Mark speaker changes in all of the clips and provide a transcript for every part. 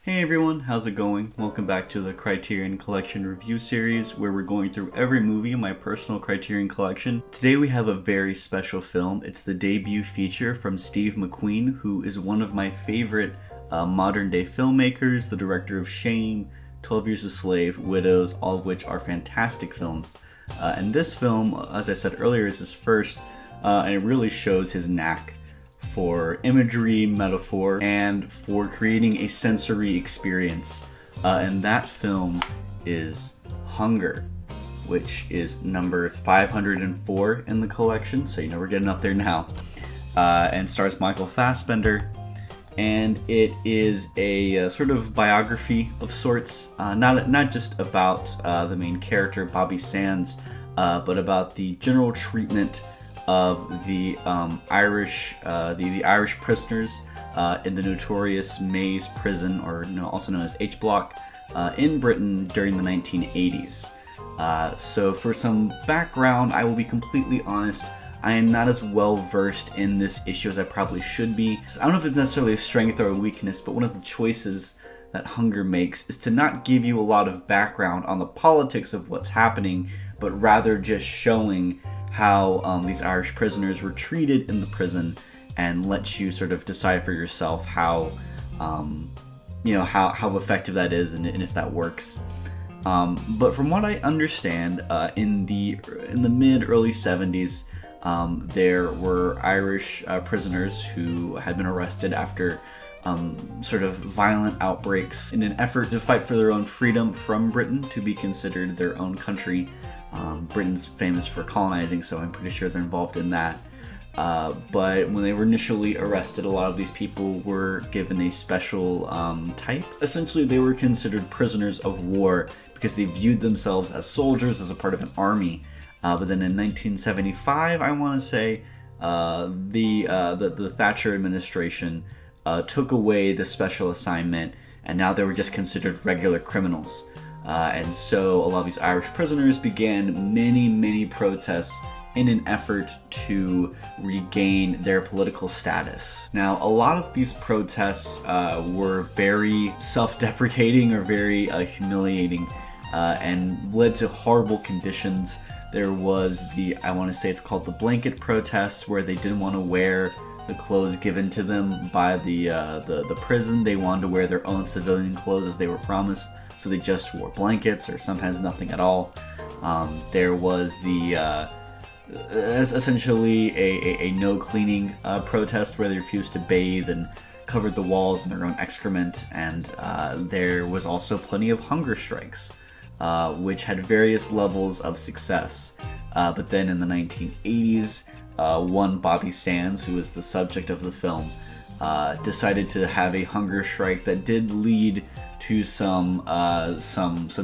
Speaker 1: Hey everyone, how's it going? Welcome back to the Criterion Collection review series where we're going through every movie in my personal Criterion collection. Today we have a very special film. It's the debut feature from Steve McQueen, who is one of my favorite modern day filmmakers, the director of Shame, 12 Years a Slave, Widows, all of which are fantastic films. And this film, as I said earlier, is his first, and it really shows his knack for imagery, metaphor, and for creating a sensory experience. And that film is Hunger, which is number 504 in the collection, so you know we're getting up there now. And stars Michael Fassbender, and it is a sort of biography of sorts, not just about the main character, Bobby Sands, but about the general treatment of the Irish prisoners in the notorious Maze prison, or also known as H Block, in Britain during the 1980s. So for some background, I will be completely honest, I am not as well versed in this issue as I probably should be. I don't know if it's necessarily a strength or a weakness, but one of the choices that Hunger makes is to not give you a lot of background on the politics of what's happening, but rather just showing how these Irish prisoners were treated in the prison, and lets you sort of decide for yourself how effective that is and if that works. But from what I understand, in the mid early 70s, there were Irish prisoners who had been arrested after sort of violent outbreaks in an effort to fight for their own freedom from Britain, to be considered their own country. Britain's famous for colonizing, so I'm pretty sure they're involved in that. But when they were initially arrested, a lot of these people were given a special type. Essentially, they were considered prisoners of war because they viewed themselves as soldiers, as a part of an army. But then in 1975, I want to say, the Thatcher administration took away the special assignment, and now they were just considered regular criminals. And so a lot of these Irish prisoners began many protests in an effort to regain their political status. Now, a lot of these protests were very self-deprecating or very humiliating, and led to horrible conditions. There was I want to say it's called the blanket protests, where they didn't want to wear the clothes given to them by the prison. They wanted to wear their own civilian clothes as they were promised, so they just wore blankets or sometimes nothing at all. There was essentially a no cleaning protest, where they refused to bathe and covered the walls in their own excrement. And there was also plenty of hunger strikes, which had various levels of success. But then in the 1980s, one Bobby Sands, who was the subject of the film, decided to have a hunger strike that did lead to some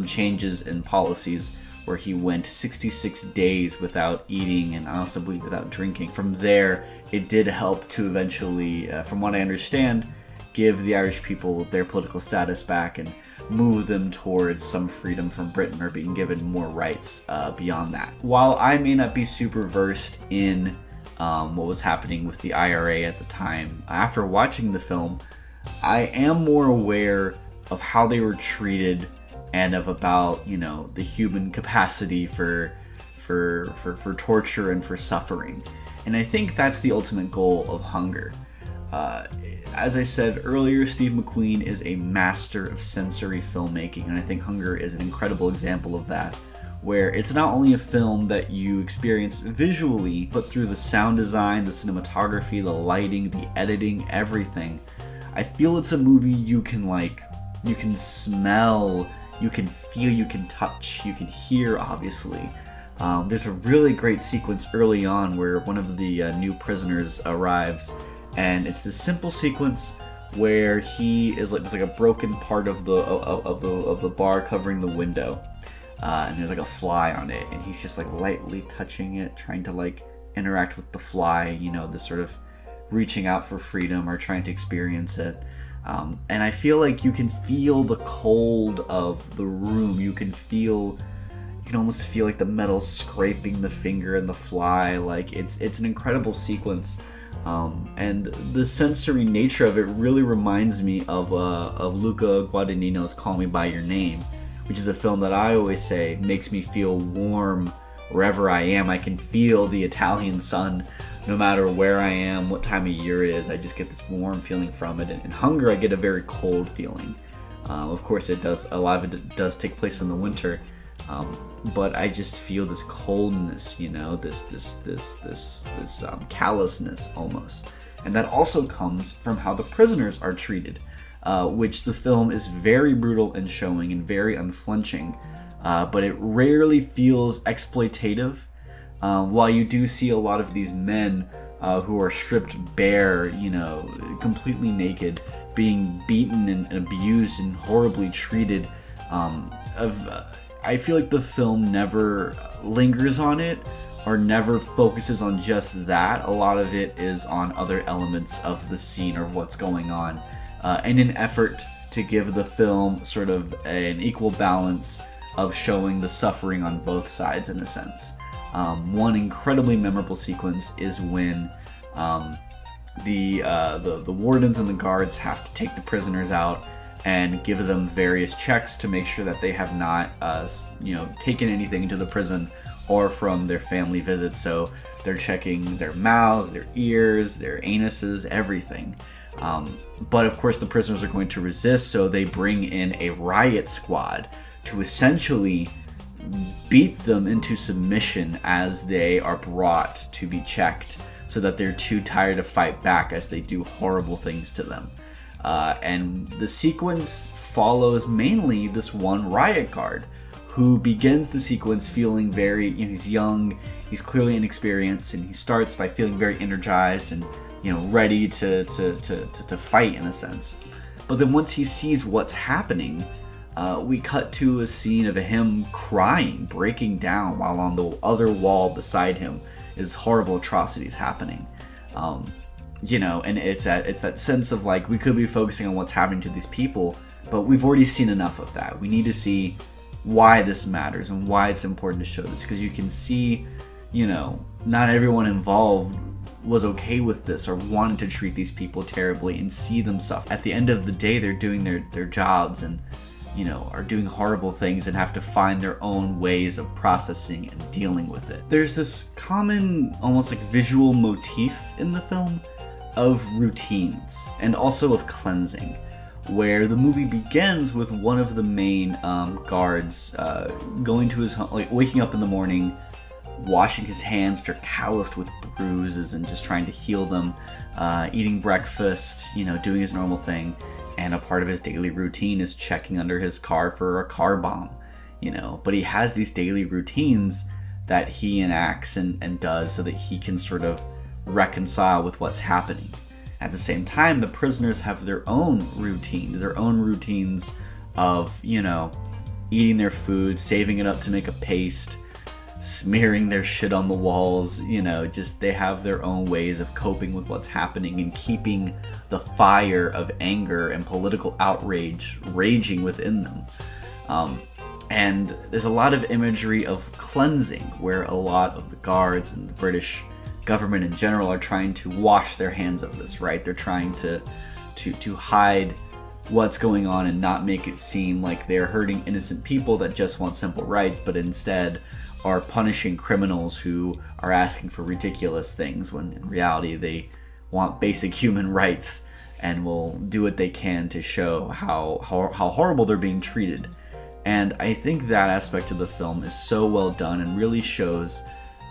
Speaker 1: changes in policies, where he went 66 days without eating, and I also believe without drinking. From there, it did help to eventually, from what I understand, give the Irish people their political status back and move them towards some freedom from Britain, or being given more rights beyond that. While I may not be super versed in what was happening with the IRA at the time, after watching the film, I am more aware of how they were treated, and about the human capacity for torture and for suffering. And I think that's the ultimate goal of Hunger. As I said earlier, Steve McQueen is a master of sensory filmmaking, and I think Hunger is an incredible example of that, where it's not only a film that you experience visually, but through the sound design, the cinematography, the lighting, the editing, everything. I feel it's a movie you can smell, you can feel, you can touch, you can hear, obviously. There's a really great sequence early on where one of the new prisoners arrives, and it's this simple sequence where he is there's a broken part of the bar covering the window, and there's a fly on it, and he's just lightly touching it, trying to interact with the fly, this sort of reaching out for freedom or trying to experience it. And I feel like you can feel the cold of the room. You can almost feel like the metal scraping the finger and the fly. It's an incredible sequence. And the sensory nature of it really reminds me of Luca Guadagnino's Call Me By Your Name, which is a film that I always say makes me feel warm wherever I am. I can feel the Italian sun no matter where I am, what time of year it is. I just get this warm feeling from it. And in Hunger, I get a very cold feeling. Of course, a lot of it does take place in the winter, but I just feel this coldness, this callousness almost, and that also comes from how the prisoners are treated, which the film is very brutal in showing and very unflinching, but it rarely feels exploitative. While you do see a lot of these men who are stripped bare, completely naked, being beaten and abused and horribly treated, I feel like the film never lingers on it or never focuses on just that. A lot of it is on other elements of the scene or what's going on, in an effort to give the film sort of an equal balance of showing the suffering on both sides in a sense. One incredibly memorable sequence is when the wardens and the guards have to take the prisoners out and give them various checks to make sure that they have not taken anything into the prison or from their family visits. So they're checking their mouths, their ears, their anuses, everything. But of course the prisoners are going to resist, so they bring in a riot squad to essentially beat them into submission as they are brought to be checked, so that they're too tired to fight back as they do horrible things to them. And the sequence follows mainly this one riot guard who begins the sequence feeling very, he's young, he's clearly inexperienced, and he starts by feeling very energized and ready to fight in a sense. But then once he sees what's happening, we cut to a scene of him crying, breaking down, while on the other wall beside him is horrible atrocities happening. And it's that sense of like, we could be focusing on what's happening to these people, but we've already seen enough of that. We need to see why this matters and why it's important to show this, because you can see, not everyone involved was okay with this or wanted to treat these people terribly and see them suffer. At the end of the day, they're doing their jobs and are doing horrible things and have to find their own ways of processing and dealing with it. There's this common, almost like visual motif in the film of routines and also of cleansing, where the movie begins with one of the main guards going to his home, like waking up in the morning, washing his hands, which are calloused with bruises, and just trying to heal them, eating breakfast, doing his normal thing. And a part of his daily routine is checking under his car for a car bomb, But he has these daily routines that he enacts and does so that he can sort of reconcile with what's happening. At the same time, the prisoners have their own routines of, eating their food, saving it up to make a paste, smearing their shit on the walls, just they have their own ways of coping with what's happening and keeping the fire of anger and political outrage raging within them. And there's a lot of imagery of cleansing, where a lot of the guards and the British government in general are trying to wash their hands of this, right? They're trying to hide what's going on and not make it seem like they're hurting innocent people that just want simple rights, but instead are punishing criminals who are asking for ridiculous things, when in reality they want basic human rights and will do what they can to show how horrible they're being treated. And I think that aspect of the film is so well done and really shows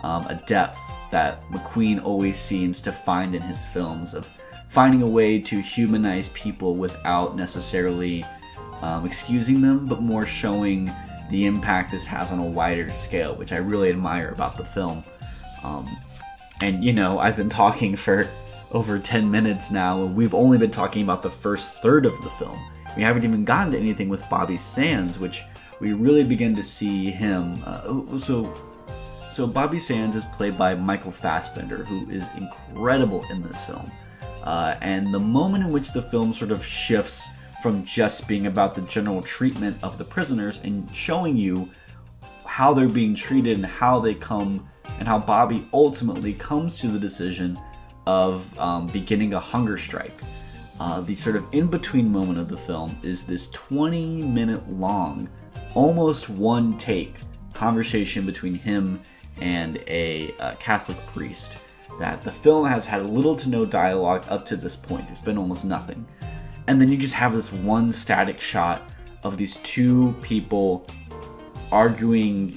Speaker 1: a depth that McQueen always seems to find in his films, of finding a way to humanize people without necessarily excusing them, but more showing the impact this has on a wider scale, which I really admire about the film. And I've been talking for over 10 minutes now, and we've only been talking about the first third of the film. We haven't even gotten to anything with Bobby Sands, which we really begin to see him. So Bobby Sands is played by Michael Fassbender, who is incredible in this film. And the moment in which the film sort of shifts from just being about the general treatment of the prisoners and showing you how they're being treated and how they come, and how Bobby ultimately comes to the decision of beginning a hunger strike. The sort of in-between moment of the film is this 20-minute long, almost one take conversation between him and a Catholic priest. That the film has had little to no dialogue up to this point. There's been almost nothing. And then you just have this one static shot of these two people arguing,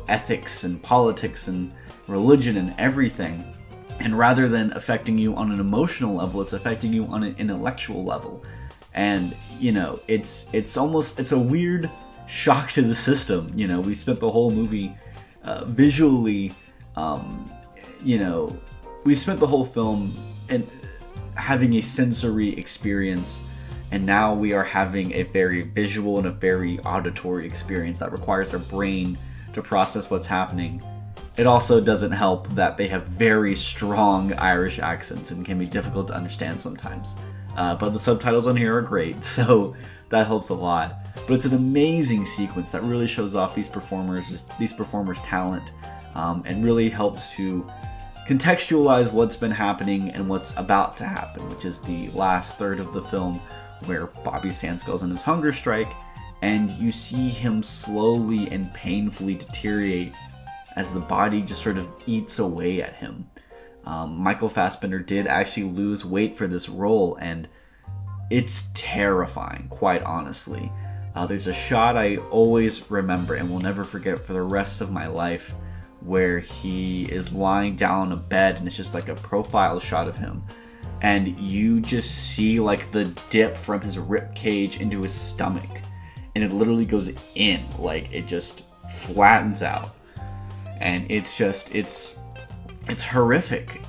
Speaker 1: ethics and politics and religion and everything. And rather than affecting you on an emotional level, it's affecting you on an intellectual level. And, it's a weird shock to the system. We spent the whole movie visually, we spent the whole film in having a sensory experience, and now we are having a very visual and a very auditory experience that requires our brain to process what's happening. It also doesn't help that they have very strong Irish accents and can be difficult to understand sometimes. But the subtitles on here are great, so that helps a lot. But it's an amazing sequence that really shows off these performers' talent, and really helps to contextualize what's been happening and what's about to happen, which is the last third of the film, where Bobby Sands goes on his hunger strike, and you see him slowly and painfully deteriorate as the body just sort of eats away at him. Michael Fassbender did actually lose weight for this role, and it's terrifying, quite honestly. There's a shot I always remember and will never forget for the rest of my life, where he is lying down on a bed, and it's just like a profile shot of him, and you just see like the dip from his rib cage into his stomach, and it literally goes in, like it just flattens out, and it's horrific,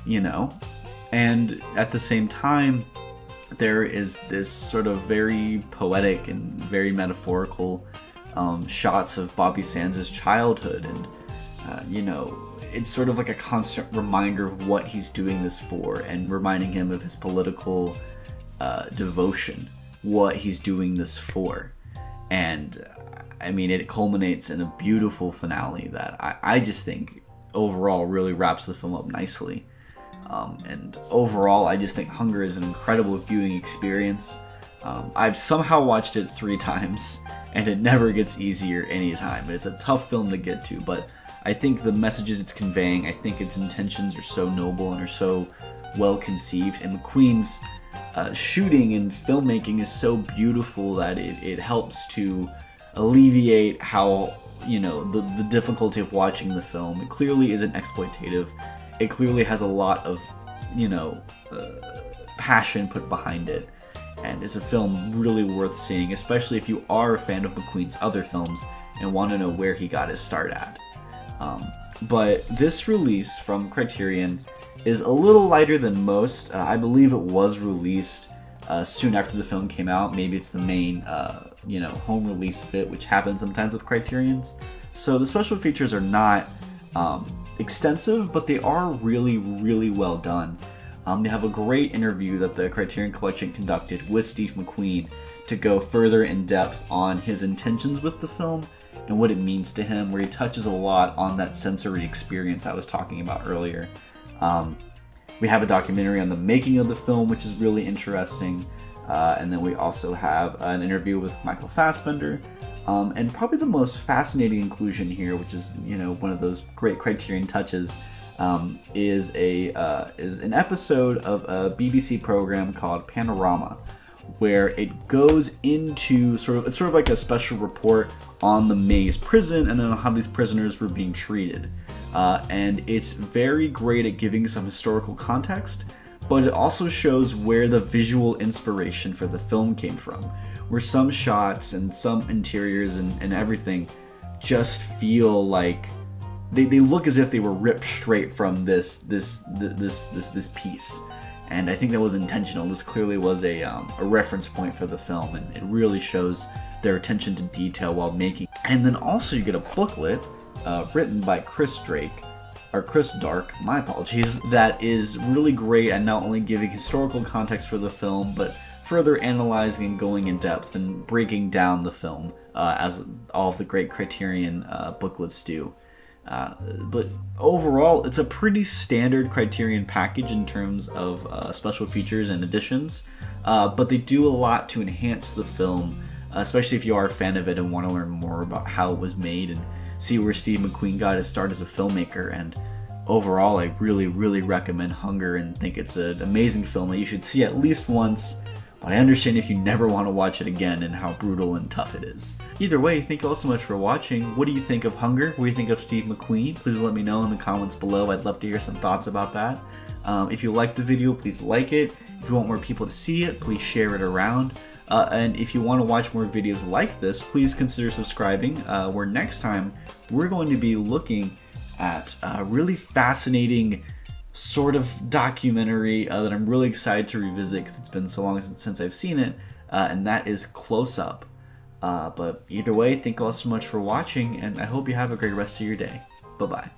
Speaker 1: and at the same time there is this sort of very poetic and very metaphorical shots of Bobby Sands' childhood, and it's sort of like a constant reminder of what he's doing this for, and reminding him of his political devotion, what he's doing this for. And it culminates in a beautiful finale that I just think overall really wraps the film up nicely. And overall, I just think Hunger is an incredible viewing experience. I've somehow watched it 3 times, and it never gets easier anytime. It's a tough film to get to, but I think the messages it's conveying, I think its intentions are so noble and are so well conceived, and McQueen's shooting and filmmaking is so beautiful that it helps to alleviate how, the difficulty of watching the film. It clearly isn't exploitative. It clearly has a lot of, passion put behind it, and it's a film really worth seeing, especially if you are a fan of McQueen's other films and want to know where he got his start at. But this release from Criterion is a little lighter than most. I believe it was released soon after the film came out. Maybe it's the main, home release of it, which happens sometimes with Criterions. So the special features are not extensive, but they are really, really well done. They have a great interview that the Criterion Collection conducted with Steve McQueen to go further in depth on his intentions with the film and what it means to him, where he touches a lot on that sensory experience I was talking about earlier. We have a documentary on the making of the film, which is really interesting. And then we also have an interview with Michael Fassbender. And probably the most fascinating inclusion here, which is, one of those great Criterion touches, is an episode of a BBC program called Panorama, where it goes into it's sort of like a special report on the Maze prison and on how these prisoners were being treated. And it's very great at giving some historical context, but it also shows where the visual inspiration for the film came from, where some shots and some interiors and everything just feel like they look as if they were ripped straight from this piece. And I think that was intentional. This clearly was a reference point for the film, and it really shows their attention to detail while making. And then also you get a booklet written by Chris Dark, my apologies, that is really great at not only giving historical context for the film, but further analyzing and going in depth and breaking down the film, as all of the great Criterion booklets do. But overall, it's a pretty standard Criterion package in terms of special features and additions, but they do a lot to enhance the film, especially if you are a fan of it and want to learn more about how it was made and see where Steve McQueen got his start as a filmmaker. And overall, I really recommend Hunger and think it's an amazing film that you should see at least once, but I understand if you never want to watch it again and how brutal and tough it is. Either way, thank you all so much for watching. What do you think of Hunger? What do you think of Steve McQueen? Please let me know in the comments below. I'd love to hear some thoughts about that. If you liked the video, please like it. If you want more people to see it, please share it around. And if you want to watch more videos like this, please consider subscribing, where next time we're going to be looking at a really fascinating sort of documentary that I'm really excited to revisit because it's been so long since I've seen it, and that is Close Up. But either way, thank you all so much for watching, and I hope you have a great rest of your day. Bye-bye.